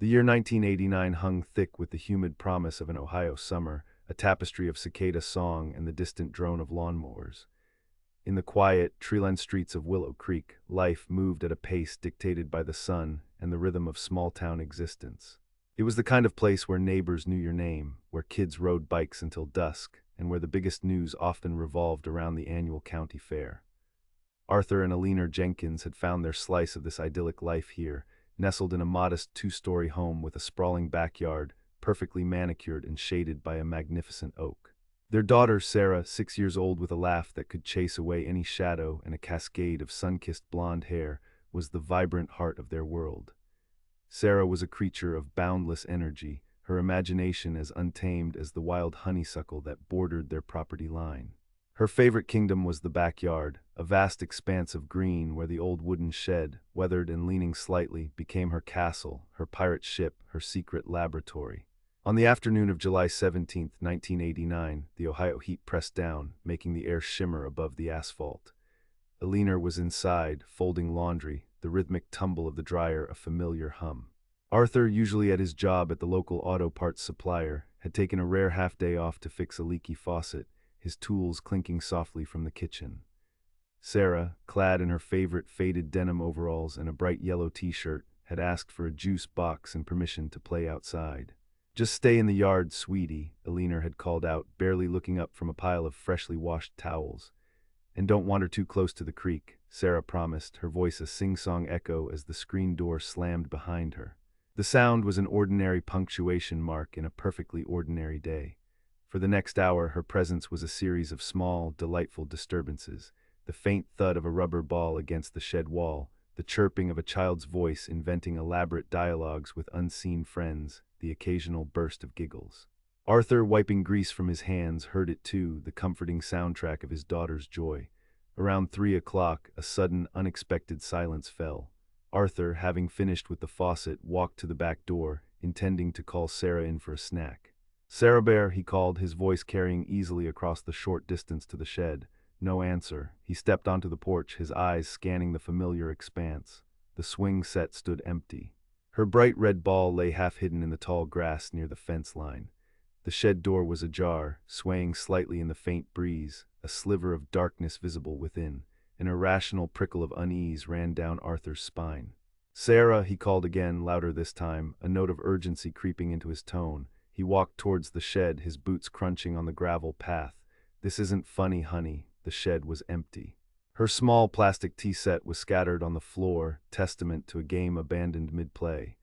The year 1989 hung thick with the humid promise of an Ohio summer, a tapestry of cicada song and the distant drone of lawnmowers. In the quiet, tree-lined streets of Willow Creek, life moved at a pace dictated by the sun and the rhythm of small-town existence. It was the kind of place where neighbors knew your name, where kids rode bikes until dusk, and where the biggest news often revolved around the annual county fair. Arthur and Alina Jenkins had found their slice of this idyllic life here, nestled in a modest two-story home with a sprawling backyard, perfectly manicured and shaded by a magnificent oak. Their daughter, Sarah, 6 years old with a laugh that could chase away any shadow and a cascade of sun-kissed blonde hair, was the vibrant heart of their world. Sarah was a creature of boundless energy, her imagination as untamed as the wild honeysuckle that bordered their property line. Her favorite kingdom was the backyard, a vast expanse of green where the old wooden shed, weathered and leaning slightly, became her castle, her pirate ship, her secret laboratory. On the afternoon of July 17, 1989, the Ohio heat pressed down, making the air shimmer above the asphalt. Alina was inside, folding laundry, the rhythmic tumble of the dryer a familiar hum. Arthur, usually at his job at the local auto parts supplier, had taken a rare half-day off to fix a leaky faucet, his tools clinking softly from the kitchen. Sarah, clad in her favorite faded denim overalls and a bright yellow t-shirt, had asked for a juice box and permission to play outside. "Just stay in the yard, sweetie," Alina had called out, barely looking up from a pile of freshly washed towels. "And don't wander too close to the creek," Sarah promised, her voice a sing-song echo as the screen door slammed behind her. The sound was an ordinary punctuation mark in a perfectly ordinary day. For the next hour, her presence was a series of small, delightful disturbances: the faint thud of a rubber ball against the shed wall, the chirping of a child's voice inventing elaborate dialogues with unseen friends, the occasional burst of giggles. Arthur, wiping grease from his hands, heard it too, the comforting soundtrack of his daughter's joy. Around 3 o'clock, a sudden, unexpected silence fell. Arthur, having finished with the faucet, walked to the back door, intending to call Sarah in for a snack. "Sarah Bear," he called, his voice carrying easily across the short distance to the shed. No answer. He stepped onto the porch, his eyes scanning the familiar expanse. The swing set stood empty. Her bright red ball lay half hidden in the tall grass near the fence line. The shed door was ajar, swaying slightly in the faint breeze, a sliver of darkness visible within. An irrational prickle of unease ran down Arthur's spine. "Sarah," he called again, louder this time, a note of urgency creeping into his tone. He walked towards the shed, his boots crunching on the gravel path. "This isn't funny, honey." The shed was empty. Her small plastic tea set was scattered on the floor, testament to a game abandoned mid-play.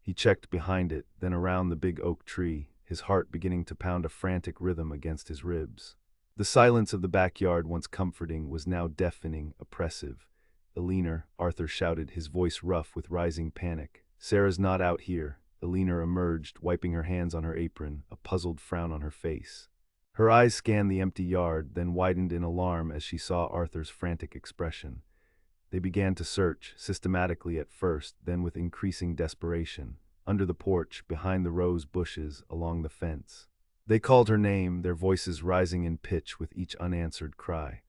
He checked behind it, then around the big oak tree, his heart beginning to pound a frantic rhythm against his ribs. The silence of the backyard, once comforting, was now deafening, oppressive. "Alina," Arthur shouted, his voice rough with rising panic. "Sarah's not out here." Alina emerged, wiping her hands on her apron, a puzzled frown on her face. Her eyes scanned the empty yard, then widened in alarm as she saw Arthur's frantic expression. They began to search, systematically at first, then with increasing desperation. Under the porch, behind the rose bushes, along the fence. They called her name, their voices rising in pitch with each unanswered cry.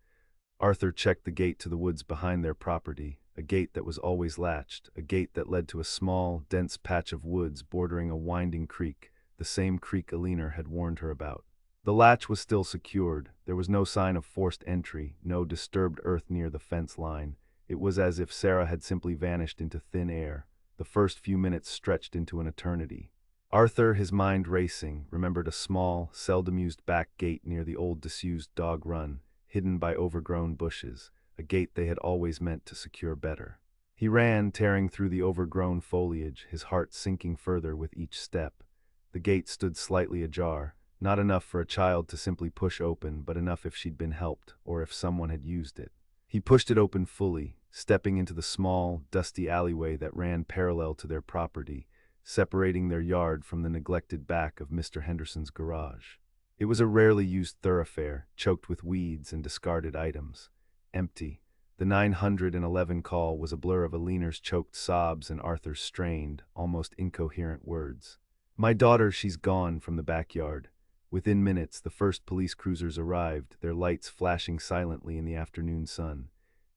Arthur checked the gate to the woods behind their property, a gate that was always latched, a gate that led to a small, dense patch of woods bordering a winding creek, the same creek Alina had warned her about. The latch was still secured. There was no sign of forced entry, no disturbed earth near the fence line. It was as if Sarah had simply vanished into thin air. The first few minutes stretched into an eternity. Arthur, his mind racing, remembered a small, seldom-used back gate near the old disused dog run, hidden by overgrown bushes, a gate they had always meant to secure better. He ran, tearing through the overgrown foliage, his heart sinking further with each step. The gate stood slightly ajar, not enough for a child to simply push open, but enough if she'd been helped, or if someone had used it. He pushed it open fully, stepping into the small, dusty alleyway that ran parallel to their property, separating their yard from the neglected back of Mr. Henderson's garage. It was a rarely used thoroughfare, choked with weeds and discarded items. Empty. The 911 call was a blur of Alina's choked sobs and Arthur's strained, almost incoherent words. "My daughter, she's gone," from the backyard. Within minutes, the first police cruisers arrived, their lights flashing silently in the afternoon sun.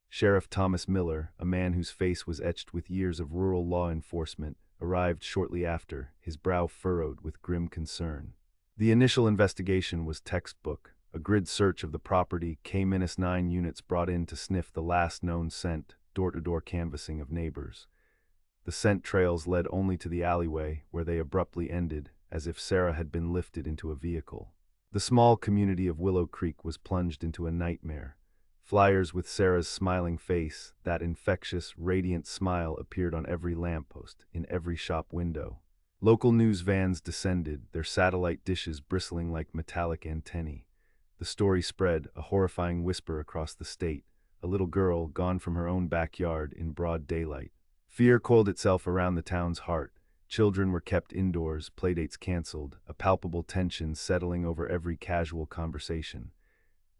Sheriff Thomas Miller, a man whose face was etched with years of rural law enforcement, arrived shortly after, his brow furrowed with grim concern. The initial investigation was textbook. A grid search of the property, K-9 units brought in to sniff the last known scent, door-to-door canvassing of neighbors. The scent trails led only to the alleyway, where they abruptly ended, as if Sarah had been lifted into a vehicle. The small community of Willow Creek was plunged into a nightmare. Flyers with Sarah's smiling face, that infectious, radiant smile, appeared on every lamppost, in every shop window. Local news vans descended, their satellite dishes bristling like metallic antennae. The story spread, a horrifying whisper across the state, a little girl gone from her own backyard in broad daylight. Fear coiled itself around the town's heart. Children were kept indoors, playdates canceled, a palpable tension settling over every casual conversation.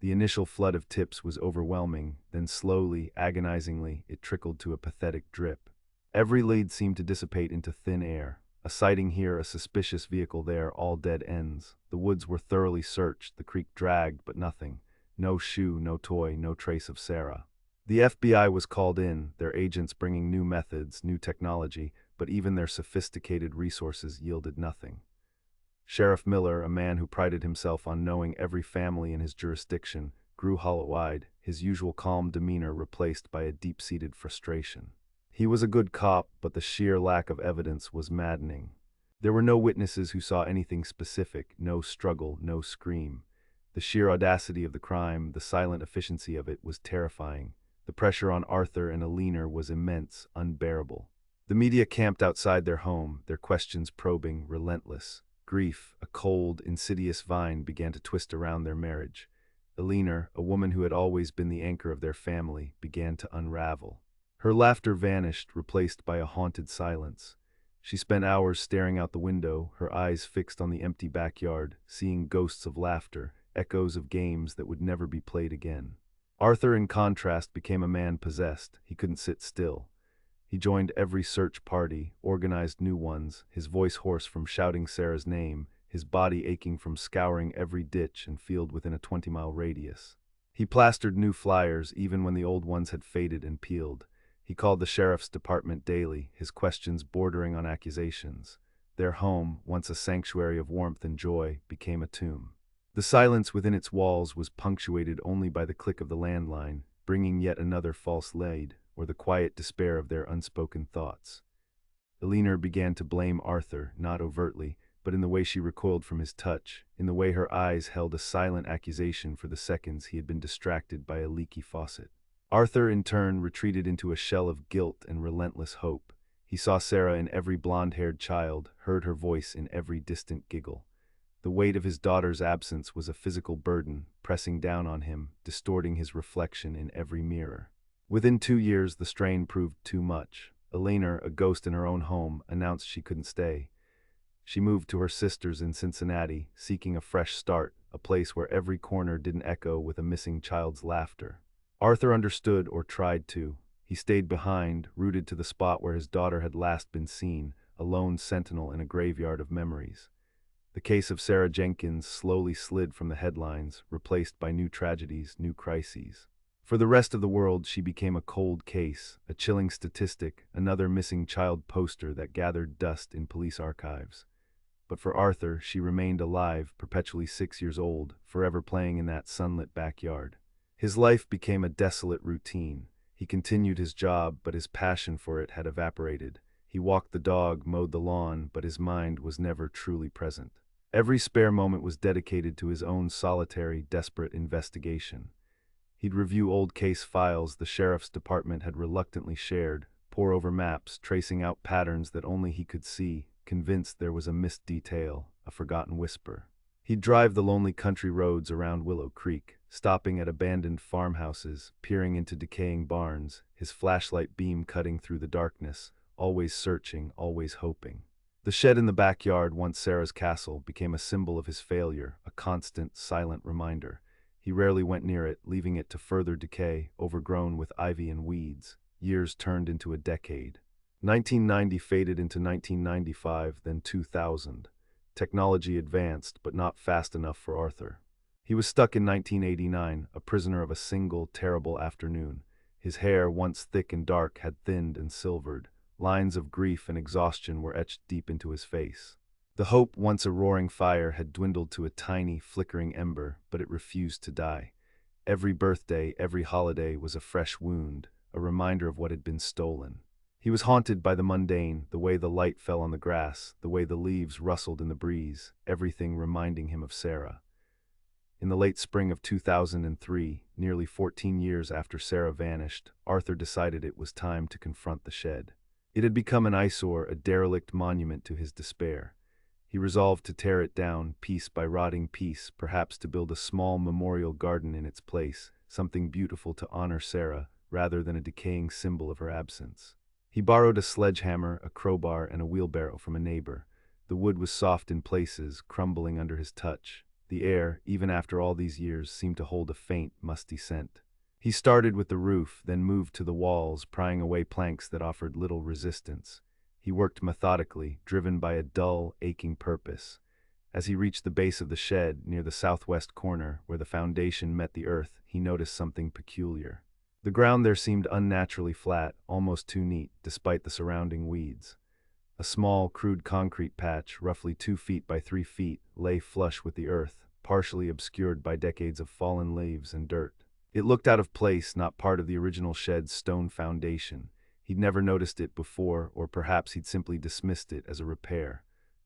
The initial flood of tips was overwhelming, then slowly, agonizingly, it trickled to a pathetic drip. Every lead seemed to dissipate into thin air. A sighting here, a suspicious vehicle there, all dead ends. The woods were thoroughly searched, the creek dragged, but nothing. No shoe, no toy, no trace of Sarah. The FBI was called in, their agents bringing new methods, new technology, but even their sophisticated resources yielded nothing. Sheriff Miller, a man who prided himself on knowing every family in his jurisdiction, grew hollow-eyed, his usual calm demeanor replaced by a deep-seated frustration. He was a good cop, but the sheer lack of evidence was maddening. There were no witnesses who saw anything specific, no struggle, no scream. The sheer audacity of the crime, the silent efficiency of it, was terrifying. The pressure on Arthur and Alina was immense, unbearable. The media camped outside their home, their questions probing, relentless. Grief, a cold, insidious vine, began to twist around their marriage. Alina, a woman who had always been the anchor of their family, began to unravel. Her laughter vanished, replaced by a haunted silence. She spent hours staring out the window, her eyes fixed on the empty backyard, seeing ghosts of laughter, echoes of games that would never be played again. Arthur, in contrast, became a man possessed. He couldn't sit still. He joined every search party, organized new ones, his voice hoarse from shouting Sarah's name, his body aching from scouring every ditch and field within a 20-mile radius. He plastered new flyers even when the old ones had faded and peeled. He called the sheriff's department daily, his questions bordering on accusations. Their home, once a sanctuary of warmth and joy, became a tomb. The silence within its walls was punctuated only by the click of the landline, bringing yet another false lead, or the quiet despair of their unspoken thoughts. Alina began to blame Arthur, not overtly, but in the way she recoiled from his touch, in the way her eyes held a silent accusation for the seconds he had been distracted by a leaky faucet. Arthur, in turn, retreated into a shell of guilt and relentless hope. He saw Sarah in every blonde-haired child, heard her voice in every distant giggle. The weight of his daughter's absence was a physical burden, pressing down on him, distorting his reflection in every mirror. Within 2 years, the strain proved too much. Alina, a ghost in her own home, announced she couldn't stay. She moved to her sister's in Cincinnati, seeking a fresh start, a place where every corner didn't echo with a missing child's laughter. Arthur understood, or tried to. He stayed behind, rooted to the spot where his daughter had last been seen, a lone sentinel in a graveyard of memories. The case of Sarah Jenkins slowly slid from the headlines, replaced by new tragedies, new crises. For the rest of the world, she became a cold case, a chilling statistic, another missing child poster that gathered dust in police archives. But for Arthur, she remained alive, perpetually 6 years old, forever playing in that sunlit backyard. His life became a desolate routine. He continued his job, but his passion for it had evaporated. He walked the dog, mowed the lawn, but his mind was never truly present. Every spare moment was dedicated to his own solitary, desperate investigation. He'd review old case files the sheriff's department had reluctantly shared, pore over maps, tracing out patterns that only he could see, convinced there was a missed detail, a forgotten whisper. He'd drive the lonely country roads around Willow Creek, stopping at abandoned farmhouses, peering into decaying barns, his flashlight beam cutting through the darkness, always searching, always hoping. The shed in the backyard, once Sarah's castle, became a symbol of his failure, a constant, silent reminder. He rarely went near it, leaving it to further decay, overgrown with ivy and weeds. Years turned into a decade. 1990 faded into 1995, then 2000. Technology advanced, but not fast enough for Arthur. He was stuck in 1989, a prisoner of a single, terrible afternoon. His hair, once thick and dark, had thinned and silvered. Lines of grief and exhaustion were etched deep into his face. The hope, once a roaring fire, had dwindled to a tiny, flickering ember, but it refused to die. Every birthday, every holiday was a fresh wound, a reminder of what had been stolen. He was haunted by the mundane, the way the light fell on the grass, the way the leaves rustled in the breeze, everything reminding him of Sarah. In the late spring of 2003, nearly 14 years after Sarah vanished, Arthur decided it was time to confront the shed. It had become an eyesore, a derelict monument to his despair. He resolved to tear it down, piece by rotting piece, perhaps to build a small memorial garden in its place, something beautiful to honor Sarah, rather than a decaying symbol of her absence. He borrowed a sledgehammer, a crowbar, and a wheelbarrow from a neighbor. The wood was soft in places, crumbling under his touch. The air, even after all these years, seemed to hold a faint, musty scent. He started with the roof, then moved to the walls, prying away planks that offered little resistance. He worked methodically, driven by a dull, aching purpose. As he reached the base of the shed, near the southwest corner, where the foundation met the earth, he noticed something peculiar. The ground there seemed unnaturally flat, almost too neat, despite the surrounding weeds. A small, crude concrete patch, roughly 2 feet by 3 feet, lay flush with the earth, partially obscured by decades of fallen leaves and dirt. It looked out of place, not part of the original shed's stone foundation. He'd never noticed it before, or perhaps he'd simply dismissed it as a repair.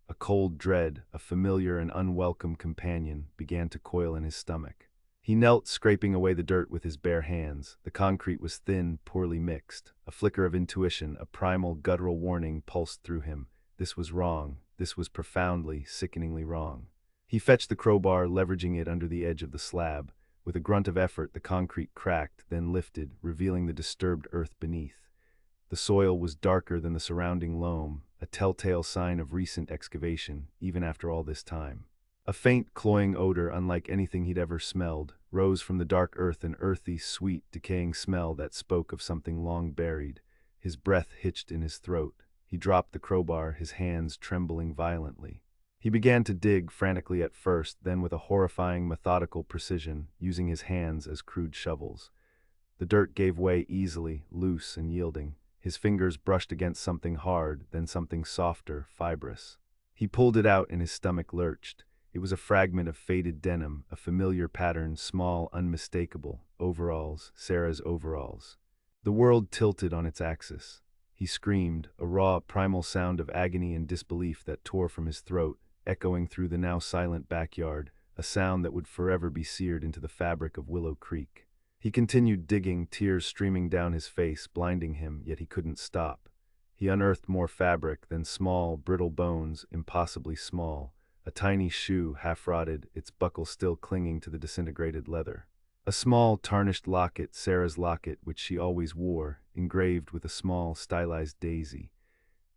A cold dread, a familiar and unwelcome companion, began to coil in his stomach. He knelt, scraping away the dirt with his bare hands. The concrete was thin, poorly mixed. A flicker of intuition, a primal, guttural warning pulsed through him. This was wrong. This was profoundly, sickeningly wrong. He fetched the crowbar, leveraging it under the edge of the slab. With a grunt of effort, the concrete cracked, then lifted, revealing the disturbed earth beneath. The soil was darker than the surrounding loam, a telltale sign of recent excavation, even after all this time. A faint, cloying odor, unlike anything he'd ever smelled, rose from the dark earth, an earthy, sweet, decaying smell that spoke of something long buried. His breath hitched in his throat. He dropped the crowbar, his hands trembling violently. He began to dig, frantically at first, then with a horrifying, methodical precision, using his hands as crude shovels. The dirt gave way easily, loose and yielding. His fingers brushed against something hard, then something softer, fibrous. He pulled it out and his stomach lurched. It was a fragment of faded denim, a familiar pattern, small, unmistakable. Overalls, Sarah's overalls. The world tilted on its axis. He screamed, a raw, primal sound of agony and disbelief that tore from his throat, echoing through the now silent backyard, a sound that would forever be seared into the fabric of Willow Creek. He continued digging, tears streaming down his face, blinding him, yet he couldn't stop. He unearthed more fabric, then small, brittle bones, impossibly small. A tiny shoe, half-rotted, its buckle still clinging to the disintegrated leather. A small, tarnished locket, Sarah's locket, which she always wore, engraved with a small, stylized daisy.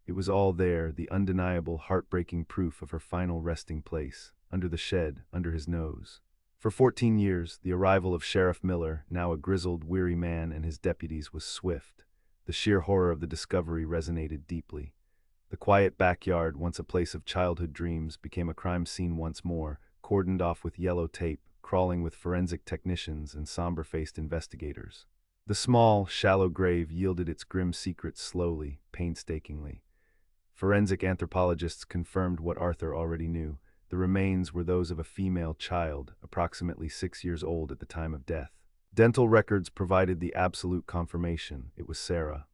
It was all there, the undeniable, heartbreaking proof of her final resting place, under the shed, under his nose. For 14 years, the arrival of Sheriff Miller, now a grizzled, weary man, and his deputies was swift. The sheer horror of the discovery resonated deeply. The quiet backyard, once a place of childhood dreams, became a crime scene once more, cordoned off with yellow tape, crawling with forensic technicians and somber-faced investigators. The small, shallow grave yielded its grim secrets slowly, painstakingly. Forensic anthropologists confirmed what Arthur already knew. The remains were those of a female child, approximately 6 years old at the time of death. Dental records provided the absolute confirmation. It was Sarah.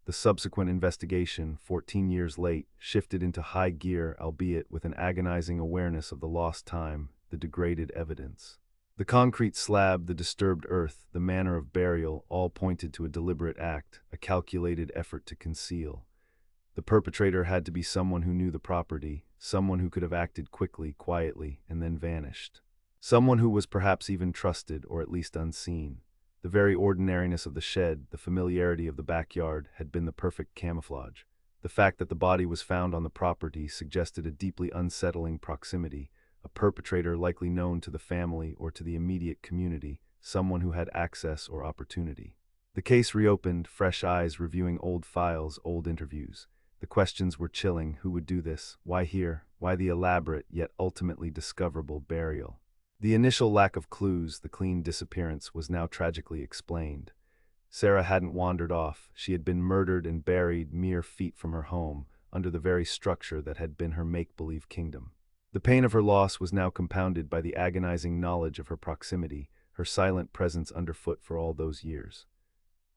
The subsequent investigation, 14 years late, shifted into high gear, albeit with an agonizing awareness of the lost time, the degraded evidence. The concrete slab, the disturbed earth, the manner of burial, all pointed to a deliberate act, a calculated effort to conceal. The perpetrator had to be someone who knew the property, someone who could have acted quickly, quietly, and then vanished. Someone who was perhaps even trusted, or at least unseen. The very ordinariness of the shed, the familiarity of the backyard, had been the perfect camouflage. The fact that the body was found on the property suggested a deeply unsettling proximity, a perpetrator likely known to the family or to the immediate community, someone who had access or opportunity. The case reopened, fresh eyes reviewing old files, old interviews. The questions were chilling. Who would do this? Why here? Why the elaborate, yet ultimately discoverable burial? The initial lack of clues, the clean disappearance, was now tragically explained. Sarah hadn't wandered off. She had been murdered and buried mere feet from her home, under the very structure that had been her make-believe kingdom. The pain of her loss was now compounded by the agonizing knowledge of her proximity, her silent presence underfoot for all those years.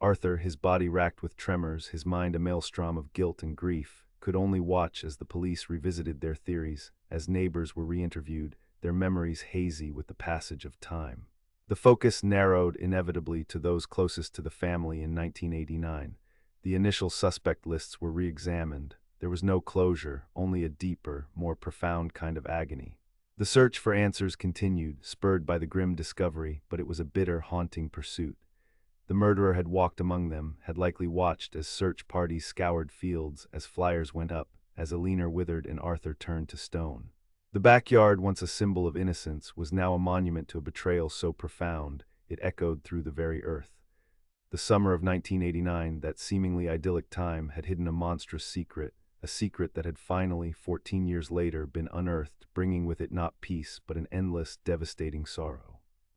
Arthur, his body racked with tremors, his mind a maelstrom of guilt and grief, could only watch as the police revisited their theories, as neighbors were re-interviewed, their memories hazy with the passage of time. The focus narrowed inevitably to those closest to the family in 1989. The initial suspect lists were re-examined. There was no closure, only a deeper, more profound kind of agony. The search for answers continued, spurred by the grim discovery, but it was a bitter, haunting pursuit. The murderer had walked among them, had likely watched as search parties scoured fields, as flyers went up, as Alina withered and Arthur turned to stone. The backyard, once a symbol of innocence, was now a monument to a betrayal so profound, it echoed through the very earth. The summer of 1989, that seemingly idyllic time, had hidden a monstrous secret, a secret that had finally, 14 years later, been unearthed, bringing with it not peace but an endless, devastating sorrow.